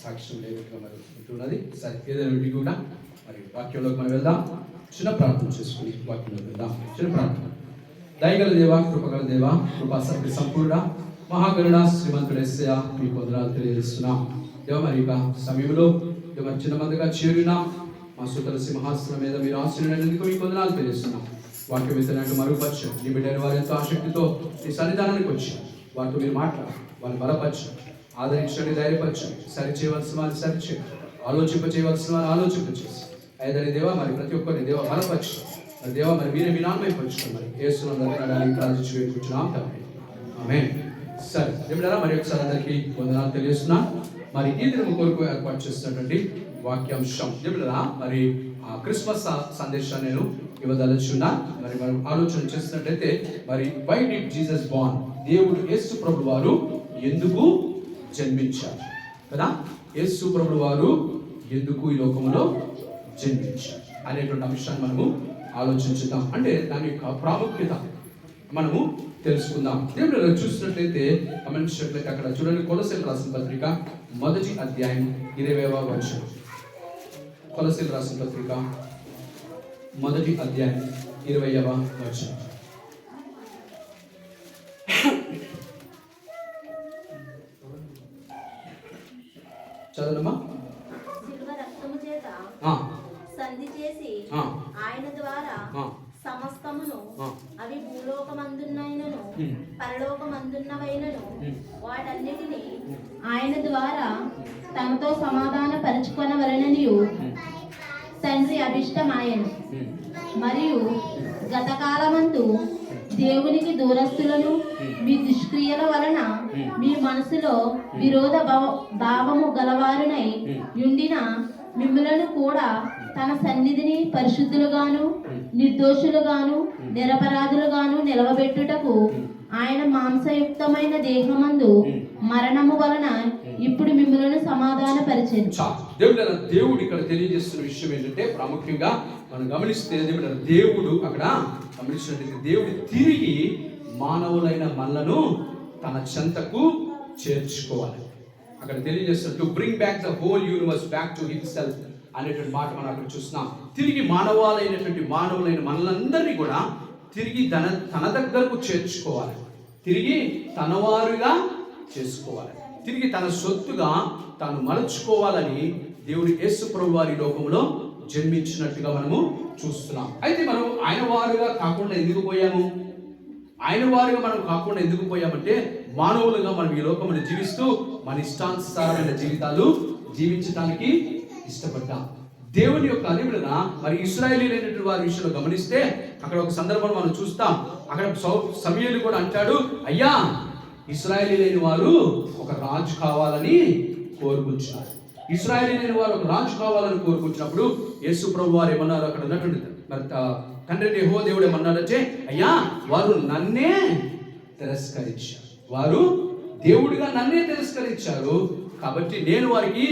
సాక్ష్యం లేనట్టుగా మరి ఉంటున్నది. సరే, ఏదైనా ఉండి కూడా మరి వాక్యంలోకి మనం వెళ్దాం. చిన్న ప్రార్థన చేసుకుని వాక్యంలోకి వెళ్దాం. చిన్న ప్రార్థన. దయగల దేవ, కృపగల దేవ, కృపా సత్య సంపూర్ణ మహాగరుణ శ్రీమంతుడు యేసయ్య మీకు వందనాలు తెలియజేస్తున్నాం. దేవ మరి ఇక సమయంలో మరి చిన్న మందిగా చేరిన మా సుతల సింహాసనం మీద మీరు ఆశీర్వదించినందుకు మీకు వందనాలు తెలియజేస్తున్నాం. వాక్యం ఇతరులకు మరుగుపరచు. నీ బిడ్డైన వారు ఎంతో ఆసక్తితో నీ సన్నిధానానికి వచ్చి వారితో మీరు మాట్లాడు, వారిని బలపరచు, ఆదరించండి, ధైర్యపరచండి, సరి చేయవలసిన వారిని సరిచేయండి, ఆలోచింప చేయవలసిన వారిని ఆలోచింపచేసి ఐదని దేవ మరి ప్రతి ఒక్కరిని దేవ బలపరచు. మరి దేవ మరి మీరే మీ నామై పంచుకోండి. మరి యేసునందరికీ ప్రార్థించి వేడుకుంటున్నాం తండ్రి. ఆమేన్. సరే దేవుడారా, మరి ఒకసారి అందరికీ వందనాలు తెలియజేస్తున్నా. మరి ఈ దినం కొరకు ఏర్పాటు చేస్తున్నటువంటి వాక్యాంశం దేవుడారా, మరి క్రిస్మస్ సందేశాన్ని నేను ఇవ్వదలుచున్నా. మరి మనం ఆలోచన చేసినట్లయితే మరి వై డిడ్ జీసస్ బార్న్, దేవుడు యేసు ప్రభువు వారు ఎందుకు జన్మించారు కదా, యేసు ప్రభువు వారు ఎందుకు ఈ లోకంలో జన్మించారు అనేటువంటి అంశాన్ని మనము ఆలోచించుదాం. అంటే దాని యొక్క ప్రాముఖ్యత మనము తెలుసుకుందాం. దేవుడు చూసినట్లయితే గమనించినట్లయితే అక్కడ చూడండి, కొలస్సీయులకు రాసిన పత్రిక 1వ అధ్యాయం 20వ వచనం. కొలస్సీయులకు రాసిన పత్రిక 1వ అధ్యాయం 20వ వచనం. చదవమ్మా. సంధి చేసి ఆయన ద్వారా సమస్తమును, అవి భూలోకమందున్నైనను పరలోకమందున్నవైనను వాటన్నిటిని ఆయన ద్వారా తమతో సమాధాన పరుచుకొనవలెననియు తండ్రి అభిష్టమాయను. మరియు గతకాలమందు దేవునికి దూరస్తులను మీ దుష్క్రియల వలన మీ మనసులో విరోధ భావము గలవారునై యుండిన మిమ్ములను కూడా తన సన్నిధిని పరిశుద్ధులుగాను నిర్దోషులుగాను నిరపరాధులుగాను నిలవబెట్టుటకు ఆయన మాంసయుక్తమైన దేహమందు మరణము వలన ఇప్పుడు మిమ్ములను సమాధాన పరిచెను. దేవుడు ఇక్కడ తెలియజేస్తున్న విషయం ఏంటంటే, ప్రాముఖ్యంగా మనం గమనిస్తే దేవుడు అక్కడ గమనించినట్లయితే దేవుడు తిరిగి మానవులైన మనలను తన చెంతకు చేర్చుకోవాలి. అక్కడ తెలియజేస్తున్న to bring back the whole universe back to himself అనేటువంటి మాట మనం అక్కడ చూస్తున్నాం. తిరిగి మానవులైన మనలందరినీ కూడా తిరిగి తన దగ్గరకు చేర్చుకోవాలి, తిరిగి తనవారుగా చేసుకోవాలి, తిరిగి తన సొత్తుగా తాను మలుచుకోవాలని దేవుడు యేసు ప్రభువు వారి లోకంలో జన్మించినట్టుగా మనము చూస్తున్నాం. అయితే మనం ఆయన వారుగా కాకుండా ఎందుకు పోయాము? ఆయన వారుగా మనం కాకుండా ఎందుకు పోయామంటే, మానవులుగా మనం ఈ లోకమును జీవిస్తూ మన ఇష్టానుసారమైన జీవితాలు జీవించడానికి ఇష్టపడ్డాం. దేవుని యొక్క అనిమిడన మరి ఇశ్రాయేలీయులైనటువంటి వారి విషయంలో గమనిస్తే అక్కడ ఒక సందర్భం మనం చూస్తాం. అక్కడ సమూయేలు కూడా అంటాడు, అయ్యా ఇశ్రాయేలీయులైన వారు ఒక రాజు కావాలని కోరుకుంటున్నారు. ఇశ్రాయేలీయులైన వారు ఒక రాజు కావాలని కోరుకుంటున్నప్పుడు యేసు ప్రభు వారు ఏమన్నారు? అక్కడ ఉన్నటువంటి మరి తండ్రి యెహోవా దేవుడు ఏమన్నారంటే, అయ్యా వారు నన్నే తిరస్కరించారు, వారు దేవుడిగా నన్నే తిరస్కరించారు, కాబట్టి నేను వారికి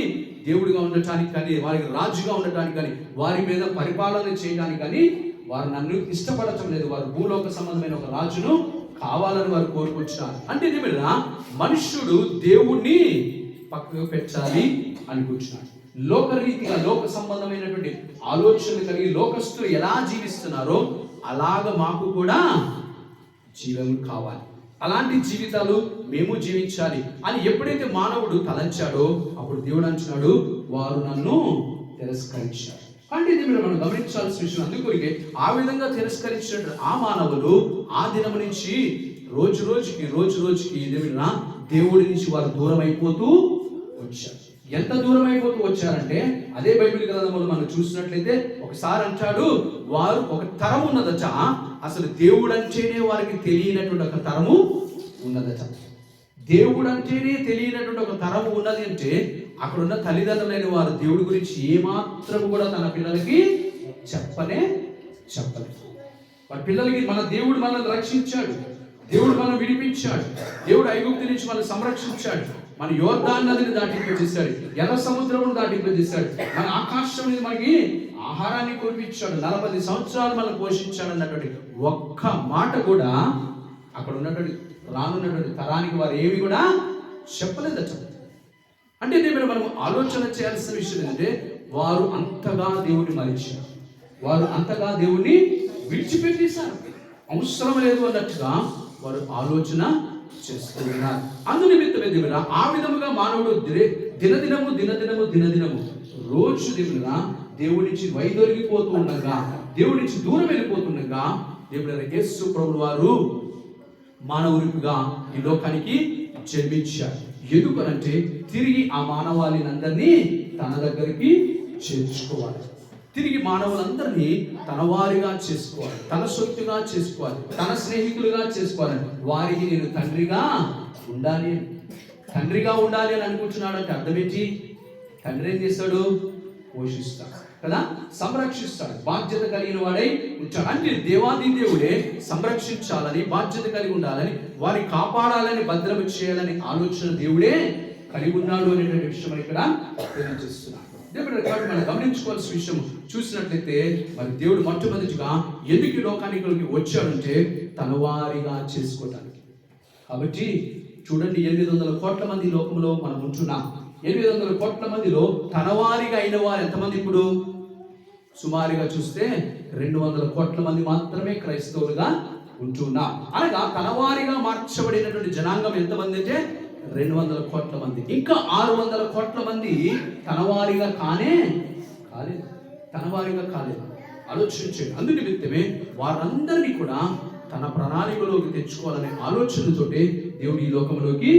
దేవుడిగా ఉండటానికి కానీ, వారికి రాజుగా ఉండటానికి కానీ, వారి మీద పరిపాలన చేయడానికి కానీ వారు నన్ను ఇష్టపడటం లేదు. వారు భూలోక సంబంధమైన ఒక రాజును కావాలని వారు కోరుకుంటున్నారు. అంటే ఏమిటా, మనుష్యుడు దేవుణ్ణి పక్కకు పెట్టాలి అనుకుంటున్నాడు. లోకరీతిగా లోక సంబంధమైనటువంటి ఆలోచనలు కలిగి లోకస్తులు ఎలా జీవిస్తున్నారో అలాగ మాకు కూడా జీవం కావాలి, అలాంటి జీవితాలు మేము జీవించాలి అని ఎప్పుడైతే మానవుడు తలంచాడో అప్పుడు దేవుడు అంటున్నాడు, వారు నన్ను తిరస్కరించారు. అంటే ఇది మనం గమనించాల్సిన విషయం. అందుకొరికే ఆ విధంగా తిరస్కరించిన ఆ మానవులు ఆ దినం నుంచి రోజు రోజుకి ఏదేమినా దేవుడి నుంచి వారు దూరం అయిపోతూ వచ్చారు. ఎంత దూరం అయిపోతూ వచ్చారంటే, అదే బైబిల్ గ్రంథంలో మనం చూసినట్లయితే ఒకసారి అంటాడు, వారు ఒక తరం ఉన్నదట, అసలు దేవుడు అంటేనే వారికి తెలియనటువంటి ఒక తరము ఉన్నదట. దేవుడు అంటేనే తెలియనటువంటి ఒక తరము ఉన్నది అంటే అక్కడ ఉన్న తల్లిదండ్రులైన వారు దేవుడి గురించి ఏమాత్రం కూడా తన పిల్లలకి చెప్పలేదు. వారి పిల్లలకి మన దేవుడు మనల్ని రక్షించాడు, దేవుడు మనం విడిపించాడు, దేవుడు ఐగుప్తు నుంచి మనల్ని సంరక్షించాడు, మన యోర్దాను నదిని దాటింపజేశాడు, ఎర్ర సముద్రమును దాటింపజేశాడు, మన ఆకాశం మీద మనకి ఆహారాన్ని కురిపించాడు, 40 సంవత్సరాలు మనం పోషించాడు అన్నటువంటి ఒక్క మాట కూడా అక్కడ ఉన్నటువంటి రానున్నటువంటి తరానికి వారు ఏమి కూడా చెప్పలేదట. అంటే దేవుడు మనం ఆలోచన చేయాల్సిన విషయం ఏంటంటే వారు అంతగా దేవుడిని మరిచారు, వారు అంతగా దేవుణ్ణి విడిచిపెట్టేశారు. అవసరం లేదు అన్నట్టుగా వారు ఆలోచన చేస్తున్నారు. అందునిమిత్తమే దేవుడా ఆ విధముగా మానవుడు దినదినము రోజు దేవుడి నుంచి వైదొలిగిపోతూ ఉండగా, దేవుడి నుంచి దూరం వెళ్ళిపోతుండగా దేవుడు యేసు ప్రభువు వారు మానవునిగా ఈ లోకానికి జన్మించారు. ఎందుకనంటే తిరిగి ఆ మానవాళిని అందరినీ తన దగ్గరికి చేర్చుకోవాలి, తిరిగి మానవులందరినీ తన వారిగా చేసుకోవాలి, తన సొత్తుగా చేసుకోవాలి, తన స్నేహితులుగా చేసుకోవాలి. వారికి నేను తండ్రిగా ఉండాలి అని అనుకుంటున్నాడు. అంటే అర్థం ఏంటి? తండ్రి ఏం చేస్తాడు? పోషిస్తాడు కదా, సంరక్షిస్తాడు, బాధ్యత కలిగిన వాడై ఉంటాడు. అంటే దేవాది దేవుడే సంరక్షించాలని, బాధ్యత కలిగి ఉండాలని, వారిని కాపాడాలని, భద్రం చేయాలని ఆలోచన దేవుడే కలిగి ఉన్నాడు అనేటువంటి విషయం ఇక్కడ తెలియజేస్తున్నాడు. దేవుడు కాబట్టి మనం గమనించుకోవాల్సిన విషయం చూసినట్లయితే మరి దేవుడు మొట్టమొదటిగా ఎందుకు ఈ లోకానికి వచ్చాడంటే తన వారిగా చేసుకోవడానికి. కాబట్టి చూడండి, 800 కోట్ల మంది లోకంలో మనం ఉంటున్నాం. 800 కోట్ల మందిలో తన వారిగా అయిన వారు ఎంతమంది? ఇప్పుడు సుమారుగా చూస్తే 200 కోట్ల మంది మాత్రమే క్రైస్తవులుగా ఉంటున్నాం. అనగా తన వారిగా మార్చబడినటువంటి జనాంగం ఎంతమంది అంటే 200 కోట్ల మంది. ఇంకా 600 కోట్ల మంది తనవారిగా కాలేదు. ఆలోచించండి. అందునిమిత్తమే వారందరినీ కూడా తన ప్రణాళికలోకి తెచ్చుకోవాలనే ఆలోచనతోటి దేవుడు ఈ లోకంలోకి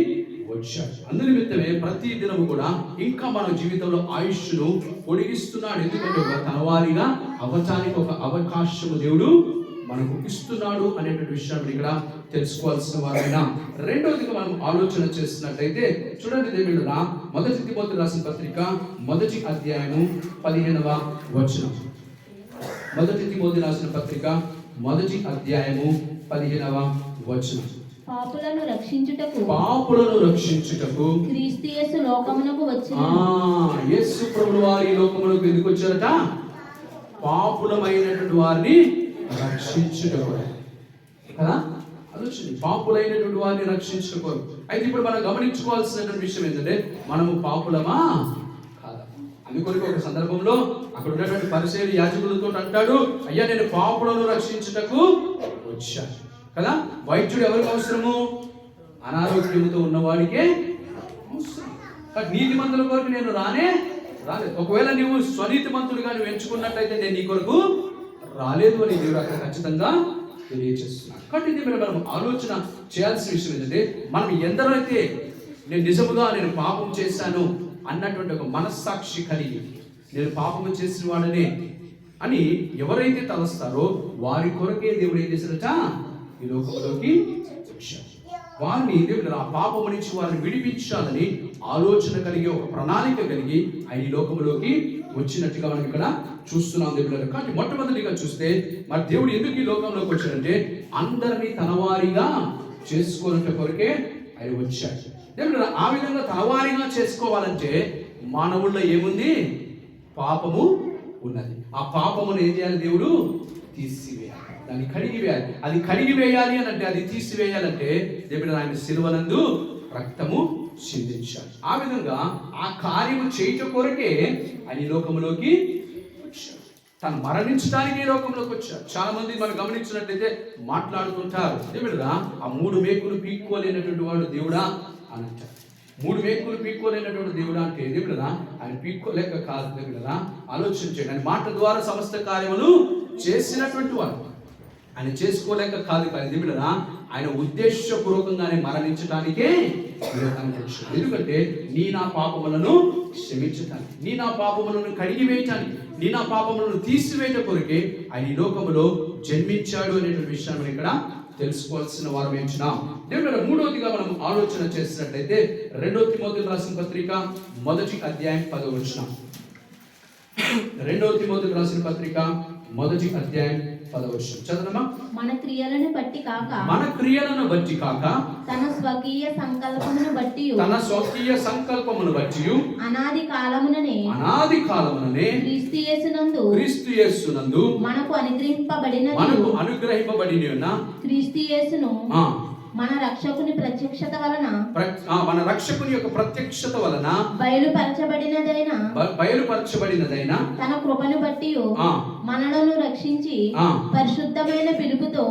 వచ్చాడు. అందునిమిత్తమే ప్రతి దినము కూడా ఇంకా మన జీవితంలో ఆయుష్ను పొడిగిస్తున్నాడు. ఎందుకంటే తన వారిగా అవటానికి ఒక అవకాశము దేవుడు మనకు ఇస్తున్నాడు అనేటువంటి విషయాన్ని ఇక్కడ తెలుసుకోవాల్సిన వారైనా. రెండవదిగా మనం ఆలోచన చేస్తున్నట్లయితే చూడండి, దేవుడురా 1 తిమోతి రాసిన పత్రిక 1వ అధ్యాయము 15వ వచనం. 1 తిమోతి రాసిన పత్రిక 1వ అధ్యాయము 15వ వచనం. పాపులను రక్షించుటకు క్రీస్తు యేసు లోకమునకు వచ్చెను. యేసు ప్రభువు వారి లోకమునకు ఎందుకు వచ్చారట? పాపులమైనటువంటి వారిని రక్షించుటకు కదా. ఆలోచన, పాపులైనటువంటి వారిని రక్షించుటకు. అయితే ఇప్పుడు మనం గమనించుకోవాల్సినటువంటి విషయం ఏంటంటే మనము పాపులమా కాదా? అందుకొరకు ఒక సందర్భంలో అక్కడ ఉన్నటువంటి పరిసయ్యులు యాజకులతో అంటాడు, అయ్యా నేను పాపులను రక్షించుటకు వచ్చాను కదా. వైద్యుడు ఎవరికి అవసరము? అనారోగ్యంతో ఉన్నవాడికే అవసరం. నీతిమంతుల కొరకు నేను రాలేదు. ఒకవేళ నీవు స్వనీతిమంతుడుగా నువ్వు ఎంచుకున్నట్లయితే నేను నీ కొరకు రాలేదు అని దేవుడు అక్కడ ఖచ్చితంగా తెలియజేస్తున్నాడు. కాబట్టి ఇది మనం ఆలోచన చేయాల్సిన విషయం ఏంటంటే మనం ఎందరైతే నేను పాపం చేశాను అన్నటువంటి ఒక మనస్సాక్షి కలిగి నేను పాపం చేసిన వాడనే అని ఎవరైతే తలస్తారో వారి కొరకే దేవుడు ఏం చేశాడట? ఈ లోకంలోకి వచ్చాడు. వారిని దేవుడు ఆ పాపం నుంచి వారిని విడిపించాలని ఆలోచన కలిగి, ఒక ప్రణాళిక కలిగి ఆయన ఈ లోకంలోకి వచ్చినట్టుగా మనం ఇక్కడ చూస్తున్నాం దేవుడు. కాబట్టి మొట్టమొదటిగా చూస్తే మరి దేవుడు ఎందుకు ఈ లోకంలోకి వచ్చాడంటే అందరినీ తనవారిగా చేసుకోవడం కొరకే ఆయన వచ్చాడు. దేవుడు ఆ విధంగా తనవారిగా చేసుకోవాలంటే మానవుల్లో ఏముంది? పాపము ఉన్నది. ఆ పాపమును ఏం చేయాలి? దేవుడు తీసివేయాలి, దాన్ని కడిగివేయాలి. అది కడిగివేయాలి అని అంటే, అది తీసివేయాలంటే దేవుడు ఆయన శిలువనందు రక్తము చిందించాలి. ఆ విధంగా ఆ కార్యము చేయటం కొరకే ఆయన ఈ లోకంలోకి వచ్చాడు. తను మరణించడానికి ఈ లోకంలోకి వచ్చాడు. చాలా మంది మనం గమనించినట్లయితే మాట్లాడుతుంటారు, దేవుడురా ఆ 3 మేకులు పీక్కోలేనటువంటి వాడు దేవుడా అని అంటారు. 3 మేకులు పీక్కోలేనటువంటి దేవుడా అంటే దేవుడురా ఆయన పీక్కోలేక కాదు. దేవుడురా ఆలోచించండి, ఆయన మాట ద్వారా సమస్త కార్యములు చేసినటువంటి వాడు. ఆయన చేసుకోలేక కాదు, కానీ దేవుడురా ఆయన ఉద్దేశపూర్వకంగానే మరణించడానికే ఎందుకంటే నా పాపములను క్షమించటానికి, నా పాపములను కడిగివేయటానికి, నా పాపములను తీసివేయట కొరకే ఆయన ఈ లోకములో జన్మించాడు అనేటువంటి విషయాన్ని ఇక్కడ తెలుసుకోవాల్సిన వారం ఏంచున్నాం. దేవుడు మూడవదిగా మనం ఆలోచన చేసినట్లయితే 2 తిమోతి రాసిన పత్రిక 1వ అధ్యాయం 10వ వచనం. 2 తిమోతి రాసిన పత్రిక 1వ అధ్యాయం 10వ వచనం చదవమ్మా. మన క్రియలను బట్టి కాక తన స్వకీయ సంకల్పమును బట్టి అనాది కాలముననే క్రీస్తు యేసునందు మనకు అనుగ్రహింపబడిన క్రీస్తు యేసును మన రక్షకుని ప్రత్యక్షత వలన మన రక్షకుని యొక్క ప్రత్యక్షత వలన బయలుపరచబడినదైన తన కృపను బట్టి మనలను రక్షించి పరిశుద్ధమైన పిలుపుతో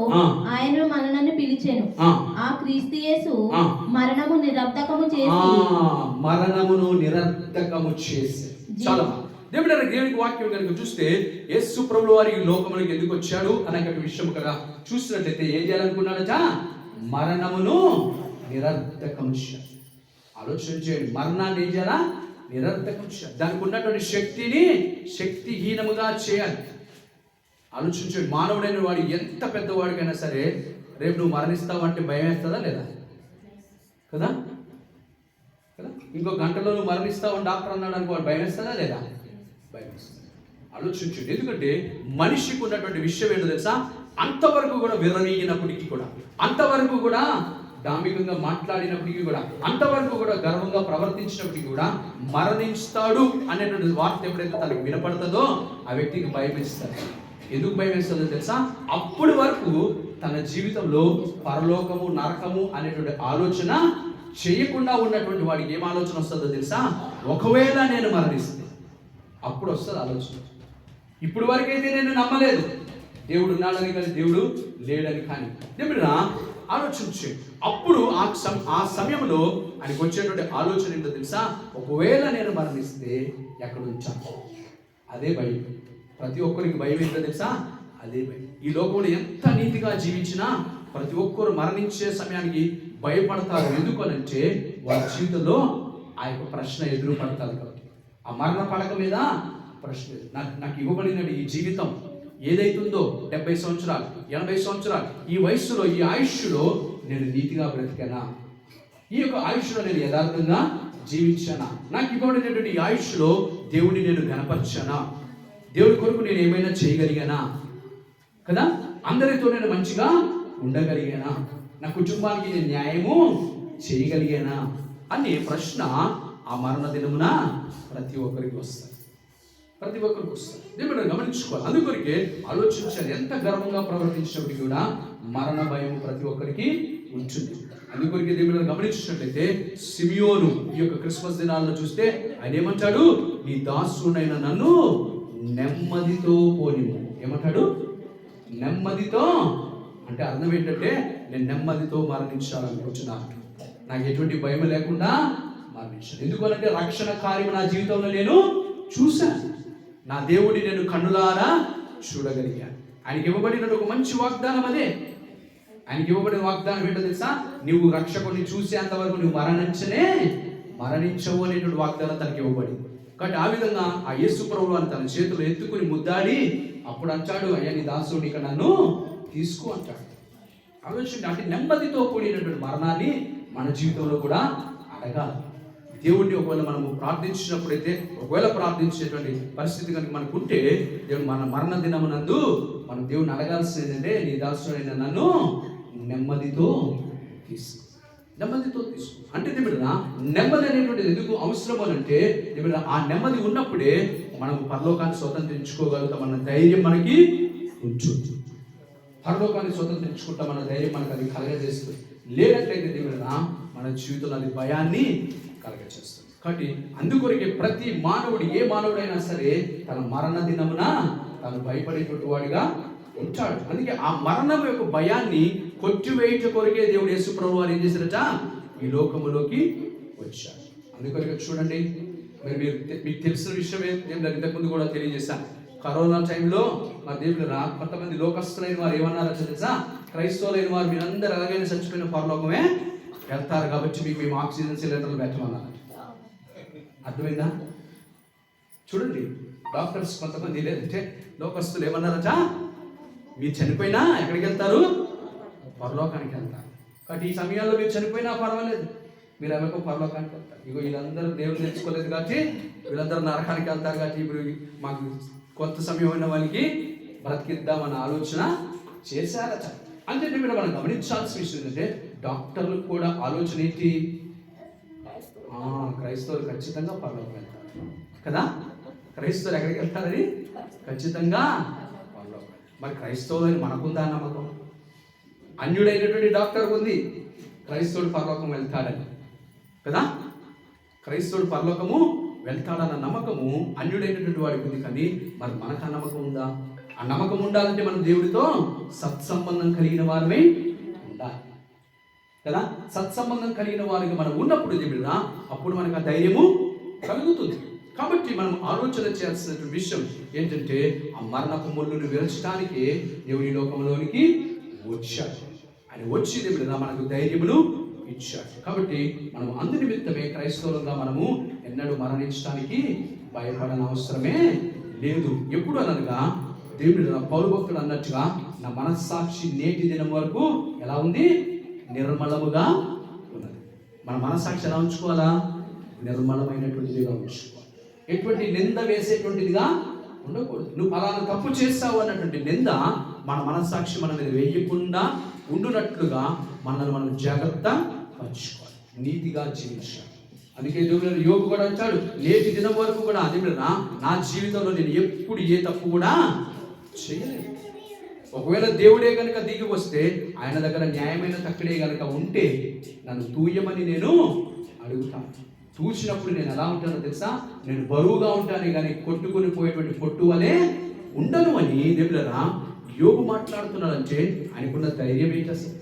ఆయన మనలను పిలిచెను. ఆ క్రీస్తు యేసు మరణమును నిరర్థకము చేసి చాలా దేవునికి వాక్యం కనుక చూస్తే యేసు ప్రభువు వారి లోకములకు ఎందుకు వచ్చాడు అనే విషయం కదా చూసినట్లయితే ఏం చేయాలనుకున్నాడట? మరణమును నిరర్థకము చేయాలి. ఆలోచన చేయండి, మరణాన్ని ఏం చేయాలా? నిరర్థకం చేయాలి. దానికి ఉన్నటువంటి శక్తిని శక్తిహీనముగా చేయాలి. ఆలోచించండి, మానవుడైన వాడు ఎంత పెద్దవాడికైనా సరే రేపు నువ్వు మరణిస్తావు అంటే భయం వేస్తుందా లేదా? కదా కదా ఇంకో గంటలో నువ్వు మరణిస్తావు అని డాక్టర్ అన్నాడు అనుకో, వాడు భయం వేస్తుందా లేదా? భయం వేస్తుంది. ఆలోచించండి, ఎందుకంటే మనిషికి ఉన్నటువంటి విషయం ఏంటో తెలుసా? అంతవరకు కూడా విర్రవీగినప్పటికీ కూడా, అంతవరకు కూడా డాంబికంగా మాట్లాడినప్పటికీ కూడా, అంతవరకు కూడా గర్వంగా ప్రవర్తించినప్పటికీ కూడా మరణిస్తాడు అనేటువంటి వార్త ఎప్పుడైతే తనకు వినపడుతుందో ఆ వ్యక్తికి భయం వేస్తారు. ఎందుకు భయం వేస్తుందో తెలుసా? అప్పటి వరకు తన జీవితంలో పరలోకము నరకము అనేటువంటి ఆలోచన చేయకుండా ఉన్నటువంటి వాడికి ఏం ఆలోచన వస్తుందో తెలుసా? ఒకవేళ నేను మరణిస్తే అప్పుడు వస్తుంది ఆలోచన. ఇప్పుడు వరకైతే నేను నమ్మలేదు దేవుడు ఉన్నాడని, కానీ దేవుడు లేడని. కానీ దేవుడు ఆలోచించే అప్పుడు ఆ సమయంలో ఆయనకు వచ్చేటువంటి ఆలోచన ఏంటో తెలుసా? ఒకవేళ నేను మరణిస్తే ఎక్కడ ఉంచాను? అదే భయం. ప్రతి ఒక్కరికి భయం ఏంటో తెలుసా? అదే భయం. ఈ లోకంలో ఎంత నీతిగా జీవించినా ప్రతి ఒక్కరు మరణించే సమయానికి భయపడతారు. ఎందుకనంటే వాళ్ళ జీవితంలో ఆ యొక్క ప్రశ్న ఎదురు పడతారు కాబట్టి. ఆ మరణ పడక మీద ప్రశ్న, నాకు ఇవ్వబడిన ఈ జీవితం ఏదైతుందో 70 సంవత్సరాలు 80 సంవత్సరాలు ఈ వయస్సులో, ఈ ఆయుష్లో నేను నీతిగా బ్రతికానా? ఈ యొక్క ఆయుష్లో నేను యథార్థంగా జీవించానా? నాకు ఇవ్వబడినటువంటి ఈ ఆయుష్లో దేవుడిని నేను గణపరిచానా? దేవుడి కొరకు నేను ఏమైనా చేయగలిగానా? కదా, అందరితో నేను మంచిగా ఉండగలిగానా? నా కుటుంబానికి నేను న్యాయము చేయగలిగానా అనే ప్రశ్న ఆ మరణ దినమున ప్రతి ఒక్కరికి వస్తుంది. ప్రతి ఒక్కరికి వస్తుంది. దేవుడు గమనించుకోవాలి. అందుకొరికే ఆలోచించాలి. ఎంత గర్వంగా ప్రవర్తించినప్పటికీ కూడా మరణ భయం ప్రతి ఒక్కరికి ఉంటుంది. అందుకొరికే దేవుడు గమనించినట్లయితే సిమియోను ఈ యొక్క క్రిస్మస్ దినాల్లో చూస్తే ఆయన ఏమంటాడు? నీ దాసుడైన నన్ను నెమ్మదితో పోనిము. ఏమంటాడు? నెమ్మదితో. అంటే అర్థం ఏంటంటే నేను నెమ్మదితో మరణించాలనుకుంటున్నాను. నాకు ఎటువంటి భయం లేకుండా మరణించాను. ఎందుకంటే రక్షణ కార్యం నా జీవితంలో నేను చూశాను. నా దేవుడిని నేను కన్నులారా చూడగలిగాను. ఆయనకి ఇవ్వబడిన ఒక మంచి వాగ్దానం అదే. ఆయనకి ఇవ్వబడిన వాగ్దానం ఏంటో తెలుసా? నువ్వు రక్షకుడిని చూసేంత వరకు నువ్వు మరణించవు అనేటువంటి వాగ్దానం తనకి ఇవ్వబడింది. కాబట్టి ఆ విధంగా ఆ యేసు ప్రభువు అని తన చేతులు ఎత్తుకుని ముద్దాడి అప్పుడు అంటాడు, అయ్యా నీ దాసుడు ఇక నన్ను తీసుకో అంటాడు. ఆలోచన అంటే నెమ్మదితో కూడినటువంటి మరణాన్ని మన జీవితంలో కూడా అడగాలి. దేవుడిని ఒకవేళ మనము ప్రార్థించినప్పుడైతే, ఒకవేళ ప్రార్థించేటువంటి పరిస్థితి కనుక మనకు ఉంటే, దేవుడు మన మరణ దినమునందు మనం దేవుడిని అడగాల్సింది ఏంటంటే నీ దాసుడైన నన్ను నెమ్మదితో తీసుకో. నెమ్మదితో తీసుకో అంటే దేవుడు నెమ్మది అనేటువంటిది ఎందుకు అవసరం అని అంటే, దేవుడు ఆ నెమ్మది ఉన్నప్పుడే మనం పరలోకాన్ని స్వతంత్రించుకోగలుగుతాం అన్న ధైర్యం మనకి ఉంటుంది. పరలోకాన్ని స్వతంత్రించుకుంటామన్న ధైర్యం మనకు అది కలగజేస్తుంది. లేనట్లయితే దేవుడు మన జీవితంలో అది భయాన్ని కలగజేస్తుంది. కాబట్టి అందుకొరకే ప్రతి మానవుడు, ఏ మానవుడైనా సరే తన మరణ దినమున తను భయపడేటువంటి వాడిగా ఉంటాడు. అందుకే ఆ మరణం యొక్క భయాన్ని కొట్టివేయట కొరకే దేవుడు యేసు ప్రభువు వారు ఏం చేశారట? ఈ లోకములోకి వచ్చారు. అందుకొరకే చూడండి, మీకు తెలిసిన విషయం ఇంతకుముందు కూడా తెలియజేశాను. కరోనా టైంలో మా దేవుడు కొంతమంది లోకస్తులైన వారు ఏమన్నారో తెలుసా? క్రైస్తవులైన వారు మీరందరూ ఎలాగైనా చచ్చిపోయిన పరలోకమే వెళ్తారు కాబట్టి మీకు మేము ఆక్సిజన్ సిలిండర్లు పెట్టమన్నారు. అర్థమైందా? చూడండి, డాక్టర్స్ కొంతమంది లేదంటే లోకస్తులు ఏమన్నారట? మీరు చనిపోయినా ఎక్కడికి వెళ్తారు? పరలోకానికి వెళ్తారు. కాబట్టి ఈ సమయాల్లో మీరు చనిపోయినా పర్వాలేదు, మీరు ఎవరికో పరలోకానికి వెళ్తారు. ఇగో వీళ్ళందరూ దేవుడు తెచ్చుకోలేదు కాబట్టి వీళ్ళందరూ నరకానికి వెళ్తారు. కాబట్టి ఇప్పుడు మాకు కొంత సమయం ఉన్న వాళ్ళకి బ్రతికిద్దామన్న ఆలోచన చేశారట. అంటే మీరు మనం గమనించాల్సిన విషయం ఏంటంటే, డాక్టర్లు కూడా ఆలోచన ఏంటి? క్రైస్తవులు ఖచ్చితంగా పరలోకం వెళ్తారు కదా. క్రైస్తవులు ఎక్కడికి వెళ్తారని? ఖచ్చితంగా పరలోకం. మరి క్రైస్తవులని మనకుందా నమ్మకం? అన్యుడైనటువంటి డాక్టర్ ఉంది, క్రైస్తవుడు పరలోకం వెళ్తాడని కదా. క్రైస్తవుడు పరలోకము వెళ్తాడన్న నమ్మకము అన్యుడైనటువంటి వాడికి ఉంది. కానీ మరి మనకు ఆ నమ్మకం ఉందా? ఆ నమ్మకం ఉండాలంటే మనం దేవుడితో సత్సంబంధం కలిగిన వారమే ఉండాలి కదా. సత్సంబంధం కలిగిన వారికి మనం ఉన్నప్పుడు దేవుడా అప్పుడు మనకు ఆ ధైర్యము కలుగుతుంది. కాబట్టి మనం ఆలోచన చేయాల్సినటువంటి విషయం ఏంటంటే ఆ మరణపు ముళ్ళును విరచడానికి దేవుడి లోకంలోనికి వచ్చాడు. ఆయన వచ్చి దేవుడు మనకు ధైర్యమును ఇచ్చాడు. కాబట్టి మనం అందు నిమిత్తమే క్రైస్తవులుగా మనము ఎన్నడూ మరణించడానికి భయపడని అవసరమే లేదు. ఎప్పుడు అనగా దేవుడు పౌలు భక్తుడు అన్నట్టుగా నా మనస్సాక్షి నేటి దినం వరకు ఎలా ఉంది? నిర్మలముగా ఉన్నది. మన మనస్సాక్షి ఎలా ఉంచుకోవాలా? నిర్మలమైనటువంటిదిగా ఉంచుకోవాలి. ఎటువంటి నింద వేసేటువంటిదిగా ఉండకూడదు. నువ్వు ఫలానా తప్పు చేస్తావు అన్నటువంటి నింద మన మనస్సాక్షి మన మీద వేయకుండా ఉండునట్లుగా మనల్ని మనం జాగ్రత్త పరచుకోవాలి, నీతిగా జీవించాలి. అందుకే దేవుడు యోగు కూడా అంటాడు, నేటి దినం వరకు కూడా అదే నా జీవితంలో నేను ఎప్పుడు ఏ తప్పు కూడా చేయలేదు. ఒకవేళ దేవుడే కనుక దిగి వస్తే ఆయన దగ్గర న్యాయమైన తక్కడే కనుక ఉంటే నన్ను తూయమని నేను అడుగుతాను. చూసినప్పుడు నేను ఎలా ఉంటానో తెలుసా? నేను బరువుగా ఉంటానే కానీ కొట్టుకుని పోయేటువంటి పొట్టు వలె ఉండను అని దేవుడరా యోగు మాట్లాడుతున్నాడంటే ఆయనకున్న ధైర్యం ఏంటి అసలు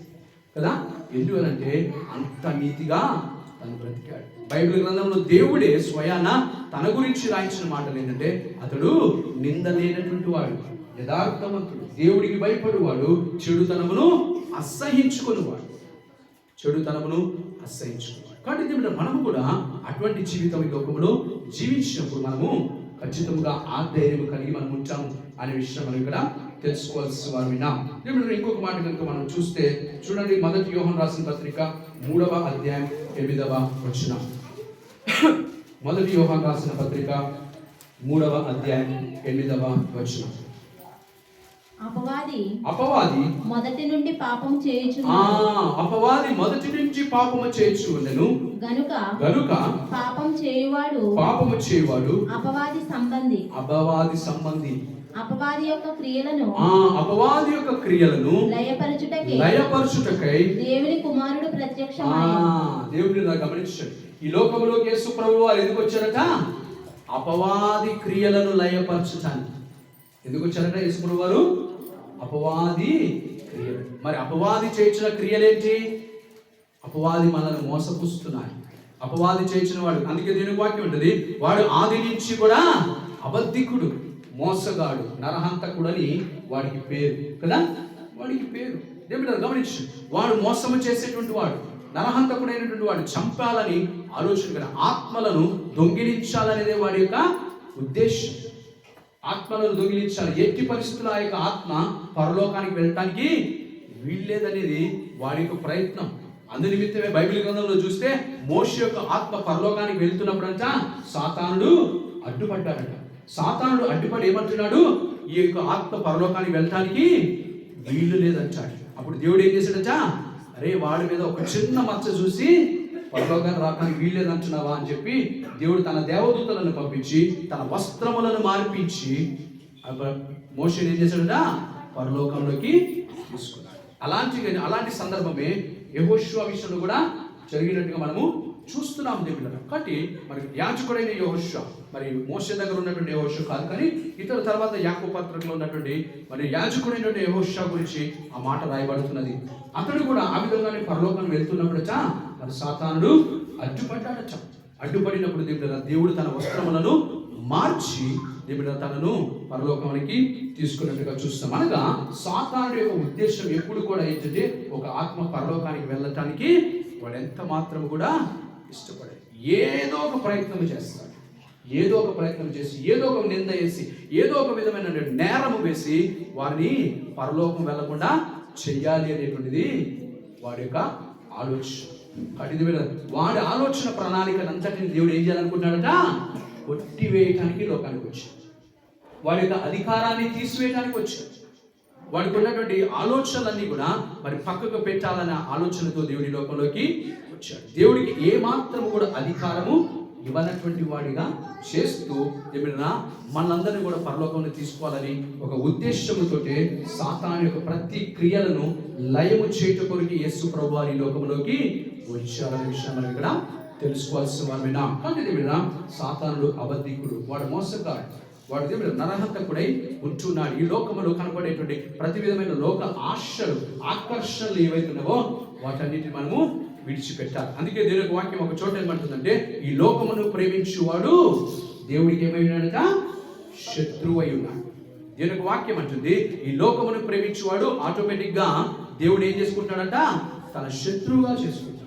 కదా. ఎందుకనంటే అంత నీతిగా తను బ్రతికాడు. బైబిల్ గ్రంథంలో దేవుడే స్వయాన తన గురించి రాయించిన మాటలు ఏంటంటే అతడు నింద లేనటువంటి వాడు, యథార్థవంతుడు, దేవుడికి భయపడువాడు, చెడుతనమును అసహించుకునేవాడు. కాబట్టి మనము కూడా అటువంటి జీవితం ఈ లోకంలో జీవించినప్పుడు మనము ఖచ్చితంగా ఆ ధైర్యం కలిగి మనం ఉంటాము అనే విషయం మనం ఇక్కడ తెలుసుకోవాల్సి వారు విన్నాం. ఇంకొక మాట కనుక మనం చూస్తే చూడండి, 1 యోహాను రాసిన పత్రిక 3వ అధ్యాయం 8వ వచనం. 1 యోహాను రాసిన పత్రిక 3వ అధ్యాయం 8వ వచనం. అపవాది మొదటి నుండి పాపము చేయుచుండెను గనుక పాపము చేయువాడు అపవాది సంబంధి అపవాది యొక్క క్రియలను లయపరచుటకై దేవుని కుమారుడు ప్రత్యక్షమాయెను. దేవుని గమనించండి, ఈ లోకంలోకి యేసు ప్రభువు వారు ఎందుకు వచ్చారట? అపవాది క్రియలను లయపరచుటానికి. ఎందుకు వచ్చారట యేసు ప్రభువు వారు? అపవాది క్రియలు. మరి అపవాది చేయించిన క్రియలేంటి? అపవాది మనల్ని మోసపుస్తున్నాయి. అపవాది చేయించిన వాడు, అందుకే దీని వాక్యం ఉంటుంది, వాడు ఆది నుంచి కూడా అబద్ధికుడు, మోసగాడు, నరహంతకుడని వాడికి పేరు కదా. వాడికి పేరు దేవుడు గమనించు. వాడు మోసము చేసేటువంటి వాడు, నరహంతకుడైనటువంటి వాడు, చంపాలని ఆలోచన కదా, ఆత్మలను దొంగిలించాలనేదే వాడి యొక్క ఉద్దేశం. ఆత్మలను దొంగిలించాలి. ఎట్టి పరిస్థితుల్లో ఆ యొక్క ఆత్మ పరలోకానికి వెళ్ళటానికి వీల్లేదనేది వాడి యొక్క ప్రయత్నం. అందు నిమిత్తమే బైబిల్ గ్రంథంలో చూస్తే మోషే యొక్క ఆత్మ పరలోకానికి వెళ్తున్నప్పుడంట సాతానుడు అడ్డుపడ్డాడట. సాతానుడు అడ్డుపడి ఏమంటున్నాడు? ఈ యొక్క ఆత్మ పరలోకానికి వెళ్ళటానికి వీలు లేదంటాడు. అప్పుడు దేవుడు ఏం చేశాడట? అరే వాడి మీద ఒక చిన్న మచ్చ చూసి పరలోకాన్ని రావడానికి వీల్లేదు అంటున్నావా అని చెప్పి దేవుడు తన దేవదూతలను పంపించి తన వస్త్రములను మార్పించి మోషేని ఏం చేశాడట? పరలోకంలోకి తీసుకున్నాడు. అలాంటి సందర్భమే యెహోషువ విషయంలో కూడా జరిగినట్టుగా మనము చూస్తున్నాం దేవుడు. కాబట్టి మరి యాజకుడైన యెహోషువ, మరి మోషే దగ్గర ఉన్నటువంటి యెహోషువ కాదు, కానీ ఇతర తర్వాత యాకోబు పత్రికలో ఉన్నటువంటి మరి యాజకుడైనటువంటి యెహోషువ గురించి ఆ మాట రాయబడుతున్నది. అతడు కూడా ఆ విధంగానే పరలోకానికి వెళ్తున్నప్పుడట మరి సాతానుడు అడ్డుపడ్డాడట. అడ్డుపడినప్పుడు దేవుడు తన వస్త్రములను మార్చి దేవుడు తనను పరలోకానికి తీసుకున్నట్టుగా చూస్తాం. అనగా సాతానుడి యొక్క ఉద్దేశం ఎప్పుడు కూడా ఏంటంటే ఒక ఆత్మ పరలోకానికి వెళ్ళటానికి వాడు ఎంత మాత్రం కూడా ఇష్టపడాడు. ఏదో ఒక ప్రయత్నం చేస్తాడు, ఏదో ఒక ప్రయత్నం చేసి, ఏదో ఒక నింద వేసి, ఏదో ఒక విధమైన నేరము వేసి వారిని పరలోకం వెళ్లకుండా చెయ్యాలి అనేటువంటిది వాడి యొక్క ఆలోచన. వాడి ఆలోచన ప్రణాళికనంతటిని దేవుడు ఏం చేయాలనుకుంటున్నాడట? కొట్టివేయటానికి లోకానికి వచ్చాడు. వాడి యొక్క అధికారాన్ని తీసివేయడానికి వచ్చాడు. వాడికి ఉన్నటువంటి ఆలోచనలన్నీ కూడా మరి పక్కకు పెట్టాలనే ఆలోచనతో దేవుడి లోకంలోకి వచ్చాడు. దేవుడికి ఏ మాత్రం కూడా అధికారము ఇవ్వనటువంటి వాడిగా చేస్తూ ఏమైనా మనందరినీ కూడా పరలోకంలో తీసుకోవాలని ఒక ఉద్దేశంతో సాతాను యొక్క ప్రతి క్రియలను లయము చేయట కొరకు యేసు ప్రభువారు ఈ లోకంలోకి వచ్చారనే విషయం మనం ఇక్కడ తెలుసుకోవాల్సిన వారమేనా. కానీ ఏమైనా సాతానుడు అబద్ధికుడు, వాడు మోసగాడు, వాడు దేవుడు నరహంతకుడై ఉంటున్నాడు. ఈ లోకంలో కనపడేటువంటి ప్రతి విధమైన లోక ఆశలు, ఆకర్షణలు ఏవైతున్నావో వాటన్నిటిని మనము విడిచిపెట్టాలి. అందుకే దేవుని వాక్యం ఒక చోట ఏమంటుందంటే, ఈ లోకమును ప్రేమించువాడు దేవుడికి ఏమైనాడట, శత్రువు అయి ఉన్నాడు. దేవుని వాక్యం అంటుంది, ఈ లోకమును ప్రేమించువాడు ఆటోమేటిక్ గా దేవుడు ఏం చేసుకుంటాడంట, తన శత్రువుగా చేసుకుంటాడు.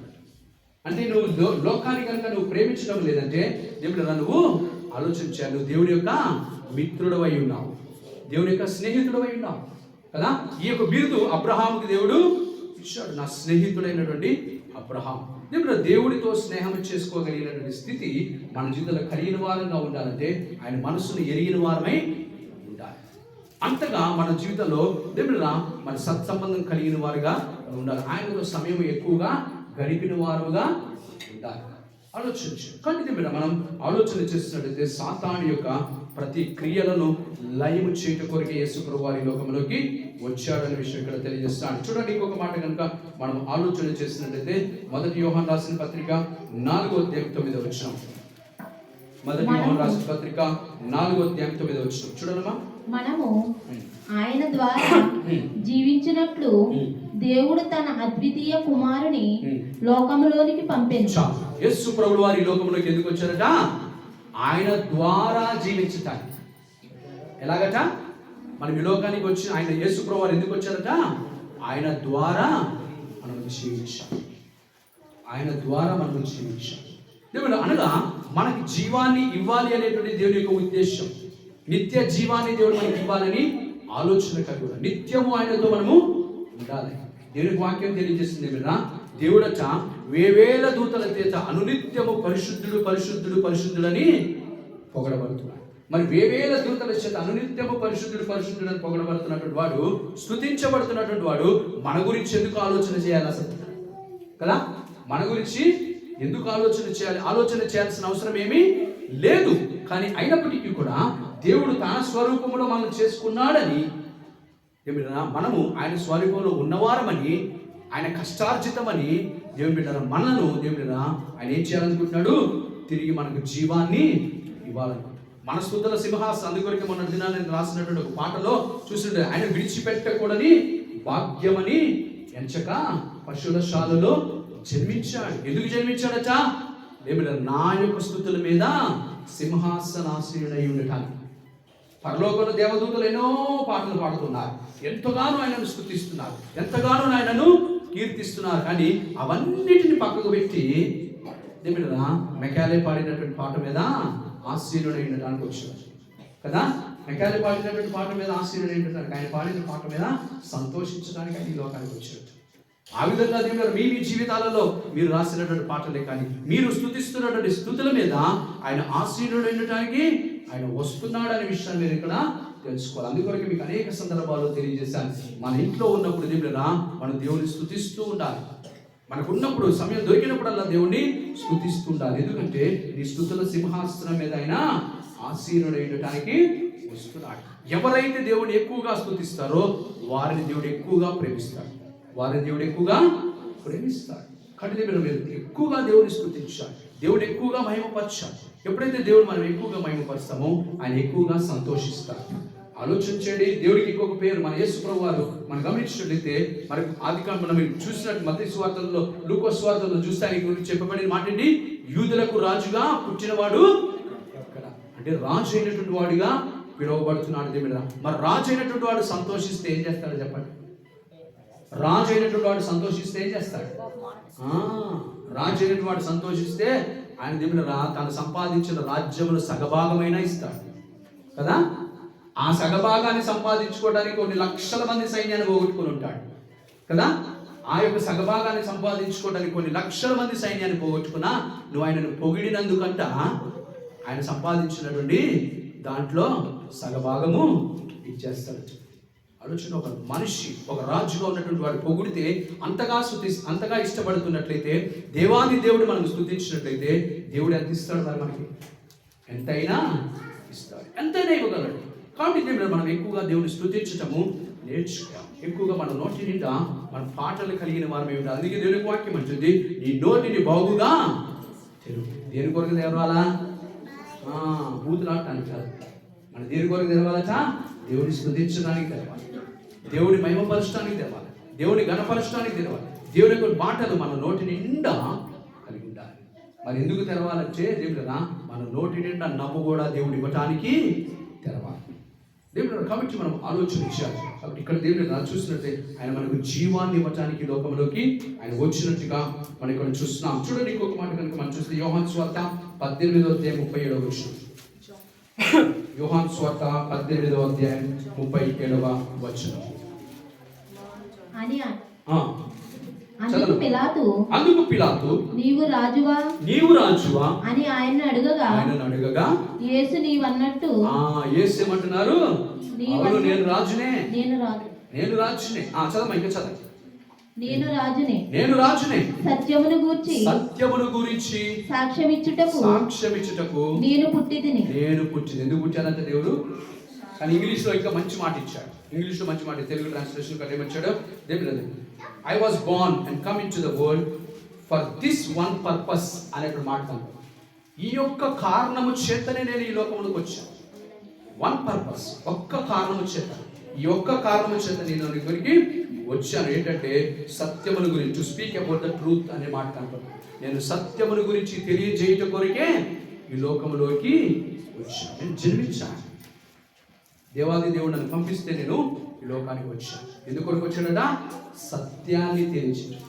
అంటే నువ్వు లోకాన్ని కనుక నువ్వు ప్రేమించడం లేదంటే దేవుడు నువ్వు ఆలోచించాను, నువ్వు దేవుడి యొక్క మిత్రుడవై ఉన్నావు, దేవుని యొక్క స్నేహితుడవై ఉన్నావు కదా. ఈ యొక్క బిరుదు అబ్రహాముకి దేవుడు ఇచ్చాడు, నా స్నేహితుడైనటువంటి అబ్రహాం. దేవుడితో స్నేహం చేసుకోగలిగినటువంటి స్థితి మన జీవితంలో కలిగిన వారంగా ఉండాలంటే ఆయన మనసును ఎరిగిన వారమై ఉండాలి. అంతగా మన జీవితంలో దేవుడు మన సత్సంబంధం కలిగిన వారుగా ఉండాలి. ఆయనతో సమయం ఎక్కువగా గడిపిన వారుగా ఉండాలి. ఆలోచించు. కానీ మనం ఆలోచన చేస్తున్నట్లయితే సాతాను యొక్క ప్రతి క్రియలను లయము చేయట కొరకే యేసు ప్రభువారు ఈ లోకంలోకి వచ్చాడనే విషయం ఇక్కడ తెలియజేస్తాడు. చూడండి, ఇంకొక మాట కనుక మనం ఆలోచన చేసినట్లయితే 1 యోహాను రాసిన పత్రిక 4వ అధ్యాయం 9వ వచనం. 1 యోహాను రాసిన పత్రిక 4వ అధ్యాయం 9వ వచనం చూడమ్మా. మనము ఆయన ద్వారా జీవించినట్లు దేవుడు తన అద్వితీయ కుమారుని లోకంలోనికి పంపించాడు. యేసు ప్రభువు వారి లోకంలోకి ఎందుకు వచ్చారట? ఆయన ద్వారా జీవించటానికి. ఎలాగట? మనం ఈ లోకానికి వచ్చి ఆయన యేసు ప్రభువు వారు ఎందుకు వచ్చారట? ఆయన ద్వారా మనం జీవించాం. ఆయన ద్వారా మనం జీవించాం. దేవుడు అనగా మనకి జీవాన్ని ఇవ్వాలి అనేటువంటి దేవుని యొక్క ఉద్దేశం. నిత్య జీవాన్ని దేవుడు మనకి ఇవ్వాలని ఆలోచన కలిగి ఉన్నాడు. నిత్యము ఆయనతో మనము ఉండాలి. దేవుని వాక్యం తెలియజేస్తుంది ఏమిరా, దేవుడట వేవేల దూతల చేత అనునిత్యము పరిశుద్ధుడు పరిశుద్ధుడు పరిశుద్ధుడని పొగడబడుతున్నాడు. మరి వేవేల దూతల చేత అనునిత్యము పరిశుద్ధుడు పరిశుద్ధుడు అని పొగడబడుతున్నటువంటి వాడు, స్తుతించబడుతున్నటువంటి వాడు మన గురించి ఎందుకు ఆలోచన చేయాలి అసలు కదా? మన గురించి ఎందుకు ఆలోచన చేయాలి? ఆలోచన చేయాల్సిన అవసరం ఏమీ లేదు. కానీ అయినప్పటికీ కూడా దేవుడు తన స్వరూపంలో మనం చేసుకున్నాడని, మనము ఆయన స్వరూపంలో ఉన్నవారమని, ఆయన కష్టార్జితమని దేవుని బిడ్డ మనను దేవుని ఆయన ఏం చేయాలనుకుంటున్నాడు? తిరిగి మనకు జీవాన్ని ఇవ్వాలనుకుంటున్నాడు. మన స్తుతుల సింహాసనం. అందుకొరకు మొన్న దినాన్ని రాసినటువంటి ఒక పాటలో చూస్తుంటే, ఆయన విడిచిపెట్టకూడని భాగ్యమని ఎంచక పశువులశాలలో జన్మించాడు. ఎందుకు జన్మించాడట? నా యొక్క స్తుతుల మీద సింహాసనాసీనుడై ఉండటానికి. పరలోకంలో దేవదూతలు ఎన్నో పాటలు పాడుతున్నారు, ఎంతగానో ఆయనను స్తుతిస్తున్నారు, ఎంతగానో ఆయనను కీర్తిస్తున్నారు. కానీ అవన్నిటిని పక్కకు పెట్టి దేవుడా మెకాలే పాడినటువంటి పాట మీద ఆసీనుడై ఉండటానికి వచ్చాడు కదా. మెకాలే పాడినటువంటి పాట మీద ఆసీనుడై ఉండటానికి, ఆయన పాడిన పాట మీద సంతోషించడానికి ఆయన ఈ లోకానికి వచ్చాడు. ఆ విధంగా దేవుడు మీ జీవితాలలో మీరు రాసినటువంటి పాటలే కానీ మీరు స్తుతిస్తున్నటువంటి స్తుతుల మీద ఆయన ఆసీనుడు ఉండటానికి ఆయన వస్తున్నాడు అనే విషయాన్ని మీరు ఇక్కడ తెలుసుకోవాలి. అందుకొరకు మీకు అనేక సందర్భాల్లో తెలియజేశాను. మన ఇంట్లో ఉన్నప్పుడు దేవుడా మనం దేవుని స్తుతిస్తూ ఉండాలి. మనకున్నప్పుడు సమయం దొరికినప్పుడల్లా దేవుణ్ణి స్తుతిస్తూ ఉండాలి. ఎందుకంటే నీ స్తుతుల సింహాసనం మీద ఆయన ఆసీనుడు ఉండటానికి వస్తున్నాడు. ఎవరైతే దేవుని ఎక్కువగా స్తుతిస్తారో వారిని దేవుడు ఎక్కువగా ప్రేమిస్తాడు, వారిని దేవుడు ఎక్కువగా ప్రేమిస్తాడు. కాబట్టి మీరు ఎక్కువగా దేవుని స్తుతించాలి, దేవుడు ఎక్కువగా మహిమపరచాలి. ఎప్పుడైతే దేవుడు మనం ఎక్కువగా మహిమపరుస్తామో ఆయన ఎక్కువగా సంతోషిస్తాడు. ఆలోచించండి, దేవుడికి ఇంకొక పేరు మన యేసు ప్రభువు వారు మనం గమనించినట్లయితే, మరి ఆదికాండం మనం చూసినట్టు మత్తయి సువార్తల్లో, లూకా సువార్తల్లో చూస్తే ఆయన గురించి చెప్పబడిన మాట ఏంటి? యూదులకు రాజుగా పుట్టినవాడు ఎక్కడ అంటే రాజు అయినటువంటి వాడిగా పిలువబడుతున్నాడు దేవుడు. మరి రాజు అయినటువంటి వాడు సంతోషిస్తే ఏం చేస్తాడో చెప్పండి? రాజు అయినటువంటి వాడు సంతోషిస్తే ఏం చేస్తాడు? రాజు అయినటువంటి వాడు సంతోషిస్తే ఆయన దేవుడు తను సంపాదించిన రాజ్యములు సగభాగమైనా ఇస్తాడు కదా. ఆ సగభాగాన్ని సంపాదించుకోవడానికి కొన్ని లక్షల మంది సైన్యాన్ని పోగొట్టుకుని ఉంటాడు కదా. ఆ యొక్క సగభాగాన్ని సంపాదించుకోవడానికి కొన్ని లక్షల మంది సైన్యాన్ని పోగొట్టుకున్నా నువ్వు ఆయనను పొగిడినందుకంట ఆయన సంపాదించినటువంటి దాంట్లో సగభాగము ఇచ్చేస్తాడు. ఆలోచన. ఒక మనిషి ఒక రాజుగా ఉన్నటువంటి వాడు పొగిడితే అంతగా ఇష్టపడుతున్నట్లయితే, దేవాది దేవుడు మనం స్తుతించినట్లయితే దేవుడు ఎంత ఇస్తాడు మరి మనకి? ఎంతైనా ఇస్తాడు, ఎంతైనా ఇవ్వగలడు. కాబట్టి దేవుడు మనం ఎక్కువగా దేవుని స్తుతించటము నేర్చుకోవాలి. ఎక్కువగా మన నోటి నిండా మన పాటలు కలిగిన వారు ఏమిటి? అందుకే దేవునికి వాక్యం అంటుంది, నీ నోటిని బాగుగా తెరువు. దేని కొరకు తెరవాలా? బూతులాడటానికి కాదు. మన దేని కొరకు తెరవాలట? దేవుని స్తుతించడానికి తెరవాలి, దేవుని మహిమపరచడానికి తెరవాలి, దేవుని గణపరచడానికి తెరవాలి. దేవుని యొక్క మాటలు మన నోటి నిండా కలిగి ఉండాలి. మరి ఎందుకు తెరవాలంటే దేవుడు మన నోటి నిండా నవ్వు కూడా దేవుడు ఇవ్వటానికి తెరవాలి. దేవుడు కాబట్టి మనం ఆలోచించాలి. కాబట్టి ఇక్కడ దేవుడు చూసినట్టే ఆయన మనకు జీవాన్ని ఇవ్వటానికి లోకంలోకి ఆయన వచ్చినట్టుగా మనం ఇక్కడ చూస్తున్నాం. చూడండి, ఇంకొక మాట కనుక మనం చూస్తే యోహాను సువార్త 18:37. యోహాను సువార్త 18:37. అందుకు పిలాతు నీవు రాజువా అని ఆయనను అడగగా యేసు నీవన్నట్టు యేసు ఏమంటున్నారు? నేను రాజునే. చదవమ్మా, ఇంకా చదవండి. నేను రాజునే సత్యమును గురించి సాక్ష్యమిచ్చుటకు నేను పుట్టితిని. ఎందుకు పుట్టానంటే దేవుడు. కానీ ఇంగ్లీష్లో ఇంకా మంచి మాట ఇచ్చాడు. ఇంగ్లీష్లో మంచి మాట, తెలుగు ట్రాన్స్లేషన్ కంటే ఏమొచ్చాడు? దేవుడు, I was born and come into the world for this one purpose అనేటువంటి మాట. ఈ యొక్క కారణము చేతనే నేను ఈ లోకంలోకి వచ్చాను. వన్ పర్పస్, ఒక్క కారణము చేత, ఈ ఒక్క కారణము చేత నేను ఇక్కడికి వచ్చాను. ఏంటంటే సత్యమును గురించి, to speak about the truth అనే మాట కనపడు. నేను సత్యమును గురించి తెలియజేయటం కొరకే ఈ లోకంలోకి వచ్చాను. నేను జన్మించాను. దేవాది దేవుడు నన్ను పంపిస్తే నేను ఈ లోకానికి వచ్చాను. ఎందుకొరకు వచ్చాడట? సత్యాన్ని తెలియజేయడం.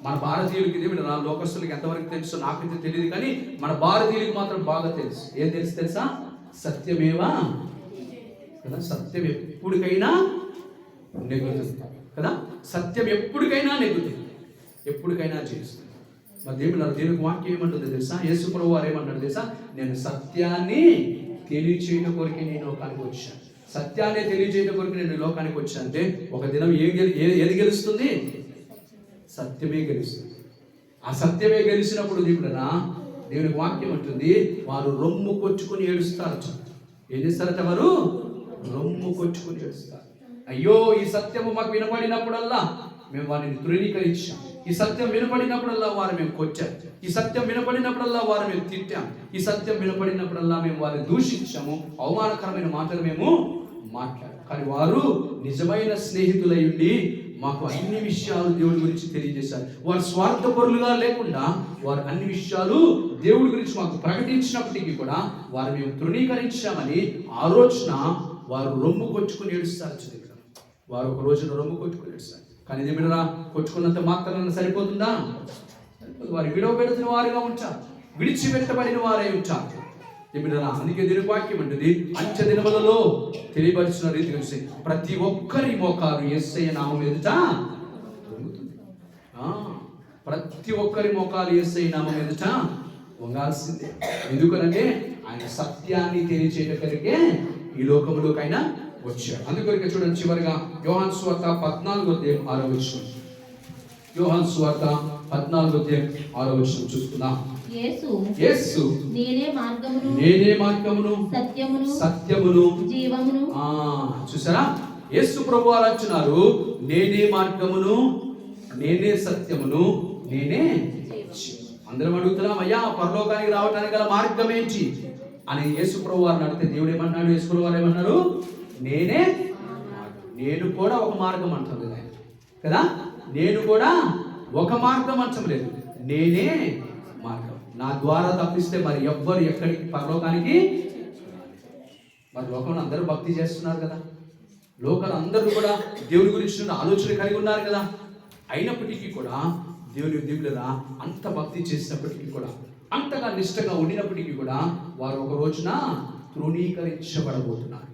మన భారతీయులకి దేవుడు లోకస్తులకి ఎంతవరకు తెలుసు నాకైతే తెలియదు, కానీ మన భారతీయులకి మాత్రం బాగా తెలుసు. ఏం తెలుసా? సత్యమేవా కదా. సత్యం ఎప్పటికైనా నెగ్గుతుంది కదా. సత్యం ఎప్పటికైనా నెగ్గుతుంది, ఎప్పటికైనా చేస్తుంది. మరి దేవునికి వాక్యం ఏమంటుంది తెలుసా? యేసు ప్రభువు వారు ఏమన్నాడు తెలుసా? నేను సత్యాన్ని తెలియచేయడం కొరకే నేను లోకానికి వచ్చాను. సత్యాన్ని తెలియజేయడం కొరకు నేను లోకానికి వచ్చాను. అంటే ఒక దినం ఏది గెలుస్తుంది? సత్యమే గెలుస్తుంది. ఆ సత్యమే గెలిచినప్పుడు దేవునికి వాక్యం ఉంటుంది, వారు రొమ్ము కొట్టుకుని ఏడుస్తారట. ఏం చేస్తారట? వారు రొమ్ము కొట్టుకుని ఏడుస్తారు. అయ్యో, ఈ సత్యము మాకు వినపడినప్పుడల్లా మేము వారిని తృణీకరించాం. ఈ సత్యం వినపడినప్పుడల్లా వారు మేము కొచ్చాం. ఈ సత్యం వినపడినప్పుడల్లా వారు మేము తిట్టాం. ఈ సత్యం వినపడినప్పుడల్లా మేము వారిని దూషించాము. అవమానకరమైన మాటలు మేము మాట్లాడాం. కానీ వారు నిజమైన స్నేహితులై ఉండి మాకు అన్ని విషయాలు దేవుడి గురించి తెలియజేశారు. వారు స్వార్థపరులుగా లేకుండా వారు అన్ని విషయాలు దేవుడి గురించి మాకు ప్రకటించినప్పటికీ కూడా వారు మేము తృణీకరించామని ఆలోచన వారు రొమ్ము కొట్టుకుని ఏడుస్తారు. వారు ఒక రోజున రొమ్ము కొట్టుకుని ఏడుస్తారు. కానీ ఏమిటరా, కొట్టుకున్నంత మాత్రాన సరిపోతుందా? వారు విడవబెడుతున్న వారుగా ఉంటారు, విడిచిపెట్టబడిన వారే ఉంటారు. ఏమిటరా, అందుకే దీనికి వాక్యం అంటుంది, అంచె దినములలో తెలియపరిచిన రీతిగా ప్రతి ఒక్కరి మోకాలు యేసయ్య నామం ఎదుట వంగుతుంది. ప్రతి ఒక్కరి మోకాలు యేసయ్య నామం ఎదుట వంగాల్సిందే. ఎందుకనంటే ఆయన సత్యాన్ని తెలియచేయడానికే ఈ లోకంలోకి ఆయన వచ్చాడు. అందుకొరకే చూడండి, చివరిగా యోహాను సువార్త 14:6. యోహాను సువార్త 14:6 చూసుకుందాం. యేసు నేనే మార్గమును సత్యమును జీవమును. చూసారా, యేసు ప్రభువారు అంటున్నారు, నేనే మార్గమును, నేనే సత్యమును, నేనే. అందరం అడుగుతున్నాం, అయ్యా పరలోకానికి రావడానికి గల మార్గం ఏంటి అని యేసు ప్రభువారిని అడిగితే దేవుడు ఏమన్నాడు? యేసు ప్రభువారు ఏమన్నారు? నేనే మార్గం. నేను కూడా ఒక మార్గం అంటుంది కదా. నేను కూడా ఒక మార్గం అంటం లేదు, నేనే మార్గం. నా ద్వారా తప్పిస్తే మరి ఎవ్వరు ఎక్కడికి పరలోకానికి. మరి లోకంలో అందరూ భక్తి చేస్తున్నారు కదా, లోకాలు అందరూ కూడా దేవుని గురించి ఆలోచన కలిగి ఉన్నారు కదా. అయినప్పటికీ కూడా దేవుడురా అంత భక్తి చేసినప్పటికీ కూడా, అంతగా నిష్టగా ఉండినప్పటికీ కూడా వారు ఒక రోజున తృణీకరించబడబోతున్నారు.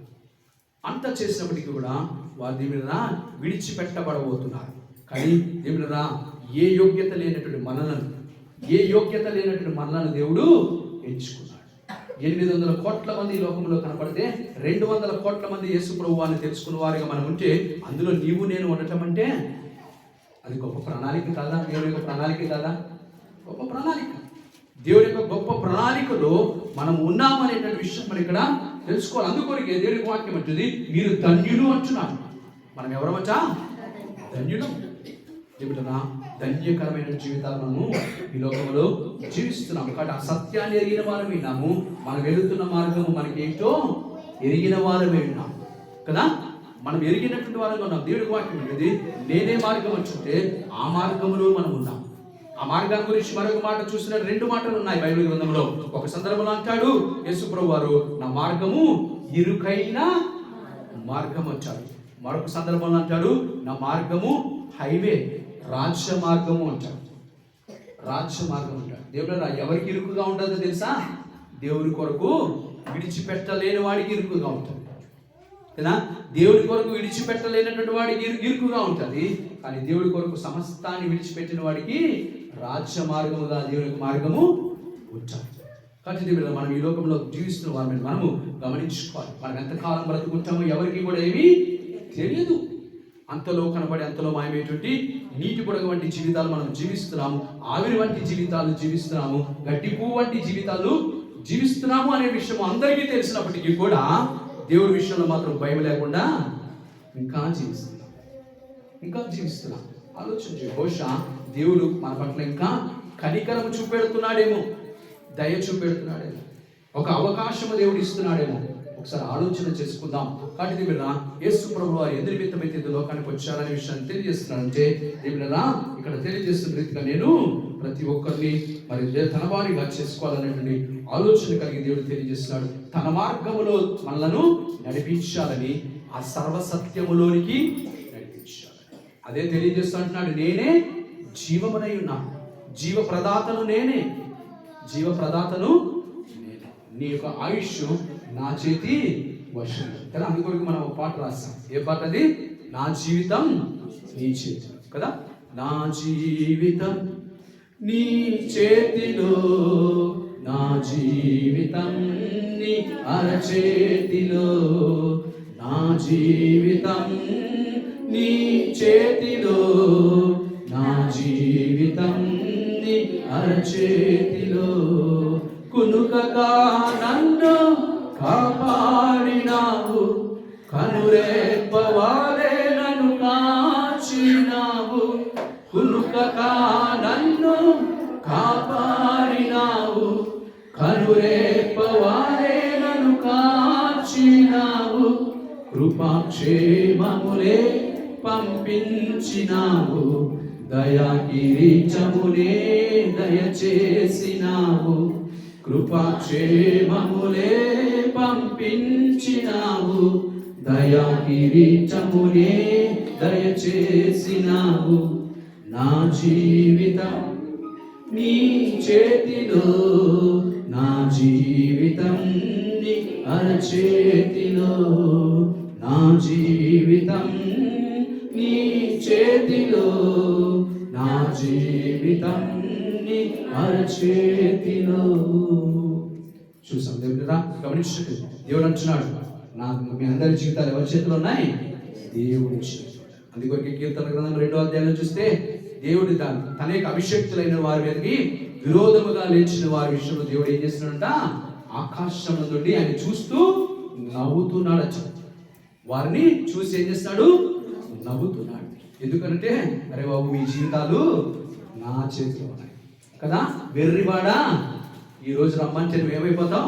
అంత చేసినప్పటికీ కూడా వారు దేవుడురా విడిచిపెట్టబడబోతున్నారు. కానీ దేవుడురా ఏ యోగ్యత లేనటువంటి మనలను దేవుడు ఎంచుకున్నాడు. 800 కోట్ల మంది ఈ లోకంలో కనపడితే 200 కోట్ల మంది యేసు ప్రభువాన్ని తెలుసుకున్న వారిగా మనం ఉంటే అందులో నీవు నేను ఉండటం అంటే అది గొప్ప ప్రణాళిక కాదా? దేవుని యొక్క ప్రణాళిక కాదా? గొప్ప ప్రణాళిక. దేవుని యొక్క గొప్ప ప్రణాళికలో మనం ఉన్నాము అనేటువంటి విషయం మనం ఇక్కడ తెలుసుకోవాలి. అందుకొరకే దేవుని వాక్యం అంటుంది మీరు ధన్యులు అంటున్నారు. మనం ఎవరమచ్చా? ధన్యులం. ఏమిటన్నా? ధన్యకరమైన జీవితాలు మనము ఈ లోకంలో జీవిస్తున్నాము. కాబట్టి ఆ సత్యాన్ని ఎరిగిన వారు విన్నాము. మనం వెళుతున్న మార్గము మనకి ఏంటో ఎరిగిన వారు విన్నాము కదా. మనం ఎరిగినటువంటి వారంగా ఉన్నాం. దేవుడి వాక్యం అనేది నేనే మార్గం అంటుంటే ఆ మార్గంలో మనం ఉన్నాం. ఆ మార్గాన్ని గురించి మరొక మాట చూసిన 2 మాటలు ఉన్నాయి బైబిల్ గ్రంథంలో. ఒక సందర్భంలో అంటాడు యేసు ప్రభువు వారు నా మార్గము ఇరుకైన మార్గం అంటాడు. మరొక సందర్భంలో అంటాడు నా మార్గము హైవే రాజ్య మార్గము అంటాడు. రాజ్య మార్గం అంటాడు. దేవుడు ఎవరికి ఇరుకుగా ఉంటుందో తెలుసా? దేవుని కొరకు విడిచిపెట్టలేని వాడికి ఇరుకుగా ఉంటుంది కదా. దేవుడి కొరకు విడిచిపెట్టలేనటువంటి వాడికి ఇరుకుగా ఉంటుంది. కానీ దేవుడి కొరకు సమస్తాన్ని విడిచిపెట్టిన వాడికి రాజ్య మార్గముగా దేవుని మార్గము ఉంటుంది. కాబట్టి దేవుడు మనం ఈ లోకంలో జీవిస్తున్న వారిని మనము గమనించుకోవాలి. మనం ఎంతకాలం బ్రతుకుంటామో ఎవరికి కూడా ఏమీ తెలియదు. అంతలో కనబడి అంతలో మాయమైనటువంటి నీటి బుడగ వంటి జీవితాలు మనం జీవిస్తున్నాము. ఆవిరి వంటి జీవితాలు జీవిస్తున్నాము. గడ్డి పువ్వు వంటి జీవితాలు జీవిస్తున్నాము అనే విషయం అందరికీ తెలిసినప్పటికీ కూడా దేవుడి విషయంలో మాత్రం భయం లేకుండా ఇంకా జీవిస్తున్నాం. ఆలోచించు. బహుశా దేవుడు మన పట్ల ఇంకా కనికరం చూపెడుతున్నాడేమో, దయ చూపెడుతున్నాడేమో, ఒక అవకాశము దేవుడు ఇస్తున్నాడేమో. ఒకసారి ఆలోచన చేసుకుందాం. కాబట్టి దేవుడా యేసు ప్రభువు వారు ఎందుకు నిమిత్తమైతే లోకానికి వచ్చారనే విషయాన్ని తెలియజేస్తున్నానంటే దేవుడా ఇక్కడ తెలియజేస్తున్న రీతిగా నేను ప్రతి ఒక్కరిని మరి తన వారిగా చేసుకోవాలనేటువంటి ఆలోచన కలిగి దేవుడు తెలియజేస్తున్నాడు. తన మార్గములో మనలను నడిపించాలని, ఆ సర్వసత్యములోనికి నడిపించాలని అదే తెలియజేస్తూ అంటున్నాడు. నేనే జీవమునై ఉన్నాను, జీవ ప్రదాతను నేనే, నీ యొక్క ఆయుష్ నా చేతి వశం కదా. అందుకొరకు మనం ఒక పాట రాస్తాం. ఏ పాట అది? నా జీవితం నీ చేతి కదా. నా జీవితం నీ చేతిలో, నా జీవితం నీ అరచేతిలో, నా జీవితం నీ చేతిలో, నా జీవితం నీ అరచేతిలో. కునుకగా నన్ను కాపాడినావు, కనురెప్పవాలే నన్ను కాచినావు. కునుకగా నన్ను కాపాడినావు, కనురెప్పవాలే నన్ను కాచినావు. కృపాక్షేమములే పంపించినావు, దయా కిరీటమునే దయచేసినావు. కృపాక్షేమములే పంపించినావు, దయా కిరీటమునే దయచేసినావు. నా జీవితం నీ చేతిలో, నా జీవితం నీ అరచేతిలో, నా జీవితం నీ చేతిలో, నా జీవితం నీ అరచేతిలో. చూసాం దేవుడా, గమనించండి. దేవుడు అంటున్నాడు మీ అందరి జీవితాలు ఎవరి చేతిలో ఉన్నాయి? దేవుడి చేతిలో. అందుకొరకే కీర్తన గ్రంథం 2వ అధ్యాయంలో చూస్తే దేవుడి తన యొక్క అభిషేక్తులైన వారి మీదకి విరోధముగా లేచిన వారి విషయంలో దేవుడు ఏం చేస్తున్నాడంట? ఆకాశం నుండి ఆయన చూస్తూ నవ్వుతున్నాడు. వారిని చూసి ఏం చేస్తాడు? నవ్వుతున్నాడు. ఎందుకంటే అరే బాబు మీ జీవితాలు నా చేతిలో ఉన్నాయి కదా. వెర్రివాడా ఈరోజు రమ్మంటే నువ్వేమైపోతాం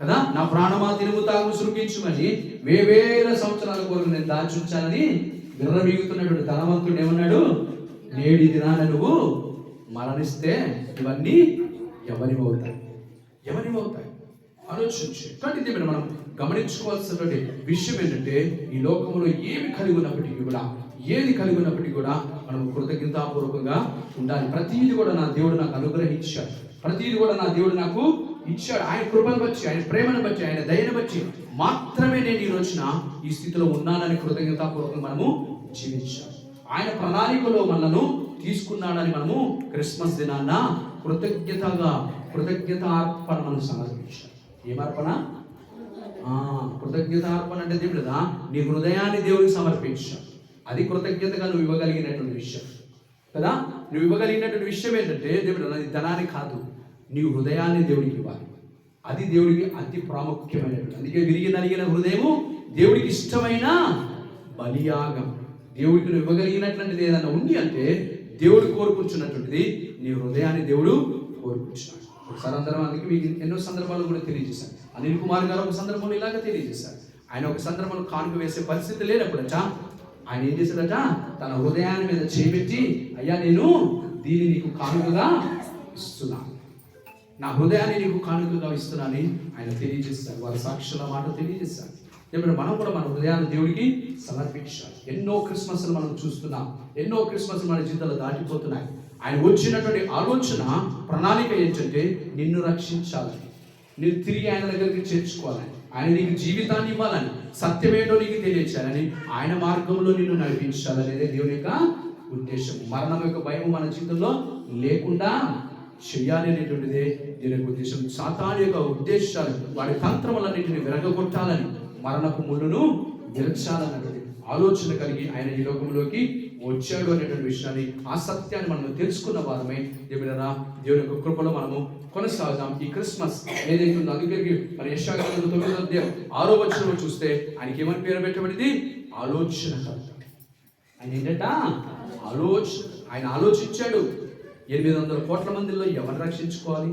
కదా. నా ప్రాణమా తినుము తాగు సృకించుమని వేవేల సంవత్సరాల కొరకు నేను దాచుంచానని విర్రవీగుతున్నటువంటి ధనవంతుడు ఏమన్నాడు? నేడి దినాన నువ్వు మరణిస్తే ఇవన్నీ ఎవరివవుతాయి? ఆలోచించి. కాబట్టి మనం గమనించుకోవాల్సినటువంటి విషయం ఏంటంటే ఈ లోకంలో ఏది కలిగి ఉన్నప్పటికీ కూడా మనం కృతజ్ఞతాపూర్వకంగా ఉండాలి. ప్రతిదీ కూడా నా దేవుడు నాకు అనుగ్రహించాడు, ప్రతిదీ కూడా నా దేవుడు నాకు ఇచ్చాడు. ఆయన కృపను బట్టి, ఆయన ప్రేమను బట్టి, ఆయన దయను బట్టి మాత్రమే నేను ఈ రోజున ఈ స్థితిలో ఉన్నానని కృతజ్ఞతాపూర్వకంగా మనము జీవించాలి. ఆయన ప్రణాళికలో మనను తీసుకున్నాడని మనము క్రిస్మస్ దినాన్న కృతజ్ఞతగా కృతజ్ఞతార్పణను సమర్పించాలి. ఏమర్పణ? కృతజ్ఞతార్పణ అంటే దేవుడుదా నీ హృదయాన్ని దేవుడికి సమర్పించాలి. అది కృతజ్ఞతగా నువ్వు ఇవ్వగలిగినటువంటి విషయం కదా. నువ్వు ఇవ్వగలిగినటువంటి విషయం ఏంటంటే దేవుడు అది ధనాన్ని కాదు, నీ హృదయాన్ని దేవుడికి ఇవ్వాలి. అది దేవుడికి అతి ప్రాముఖ్యమైనటువంటి. అందుకే విరిగి నలిగిన హృదయము దేవుడికి ఇష్టమైన బలియాగం. దేవుడికి నువ్వు ఇవ్వగలిగినటువంటిది ఏదైనా ఉంది అంటే దేవుడు కోరుకుంటున్నటువంటిది నీ హృదయాన్ని దేవుడు కోరుకుంటున్నాడు. ఒకసారి అందరం అందుకే మీకు ఎన్నో సందర్భాలు కూడా తెలియజేశాను. అనిల్ కుమార్ గారు ఒక సందర్భంలో ఇలాగ తెలియజేశారు. ఆయన ఒక సందర్భంలో కానుక వేసే పరిస్థితి లేనప్పుడట ఆయన ఏం చేశాడట, తన హృదయాన్ని మీద చేపెట్టి, అయ్యా నేను దీన్ని నీకు కానుకగా ఇస్తున్నాను, నా హృదయాన్ని నీకు కానుకగా ఇస్తున్నానని ఆయన తెలియజేస్తారు. వారి సాక్షుల మాట తెలియజేస్తారు. ఇప్పుడు మనం కూడా మన హృదయాన్ని దేవుడికి సమర్పించాలి. ఎన్నో క్రిస్మస్లు మనం చూస్తున్నాం, ఎన్నో క్రిస్మస్లు మన జీవితాలు దాటిపోతున్నాయి. ఆయన వచ్చినటువంటి ఆలోచన ప్రణాళిక ఏంటంటే నిన్ను రక్షించాలని, నేను తిరిగి ఆయన దగ్గరికి చేర్చుకోవాలని, ఆయన నీకు జీవితాన్ని ఇవ్వాలని, సత్యమేంటో నీకు తెలియచేయాలని, ఆయన మార్గంలో నిన్ను నడిపించాలనేదే దేవుని యొక్క ఉద్దేశం. మరణం యొక్క భయం మన జీవితంలో లేకుండా చెయ్యాలి అనేటువంటిదే దీని యొక్క ఉద్దేశం. సాతాను యొక్క ఉద్దేశాలు, వాడి తంత్రములన్నింటినీ విరగొట్టాలని, మరణపు ముళ్ళును విరచాలన్నటువంటి ఆలోచన కలిగి ఆయన ఈ లోకంలోకి వచ్చాడు అనేటువంటి విషయాన్ని, ఆ సత్యాన్ని మనం తెలుసుకున్న వారమే దేవుని యొక్క కృపలో మనము కొనసాగుదాం. ఈ క్రిస్మస్ ఏదైతే ఉందో అందుకే మన యెషయా 9:6 చూస్తే ఆయనకి ఏమని పేరు పెట్టబడింది? ఆలోచనకర్త. ఆయన ఏంటంట? ఆలోచన. ఆయన ఆలోచించాడు 800 కోట్ల మందిలో ఎవరు రక్షించుకోవాలి.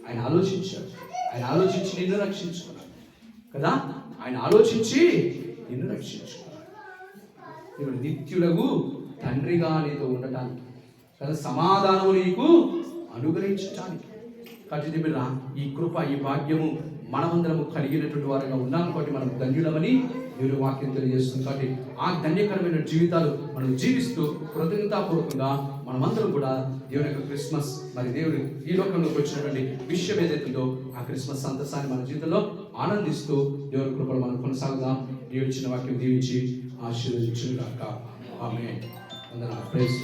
ఆయన ఆలోచించాడు. ఆయన ఆలోచించి నిన్ను రక్షించుకున్నాడు కదా. ఆయన ఆలోచించి నిన్ను రక్షించుకున్నాడు. ఇప్పుడు నిత్యులకు తండ్రిగా నీతో ఉండటానికి కదా, సమాధానము నీకు అనుగ్రహించటానికి. కాబట్టి బిడ్డ ఈ కృప, ఈ భాగ్యము మనమందరము కలిగినటువంటి వారిగా ఉన్నాం. కాబట్టి మనం ధన్యులమని దేవుని వాక్యం తెలియజేస్తుంది. కాబట్టి ఆ ధన్యకరమైన జీవితాలు మనం జీవిస్తూ కృతజ్ఞతాపూర్వకంగా మనమందరం కూడా దేవుని యొక్క క్రిస్మస్, మరి దేవుడు ఈ లోకంలోకి వచ్చినటువంటి విషయం ఏదైతుందో ఆ క్రిస్మస్ సంతసాన్ని మన జీవితంలో ఆనందిస్తూ దేవుని కృపలో మనం కొనసాగుదాం. దేవుడి ఇచ్చిన వాక్యం దీవించి ఆశీర్వదించుగాక. ఆమేన్. వందనాలు. ప్రైజ్.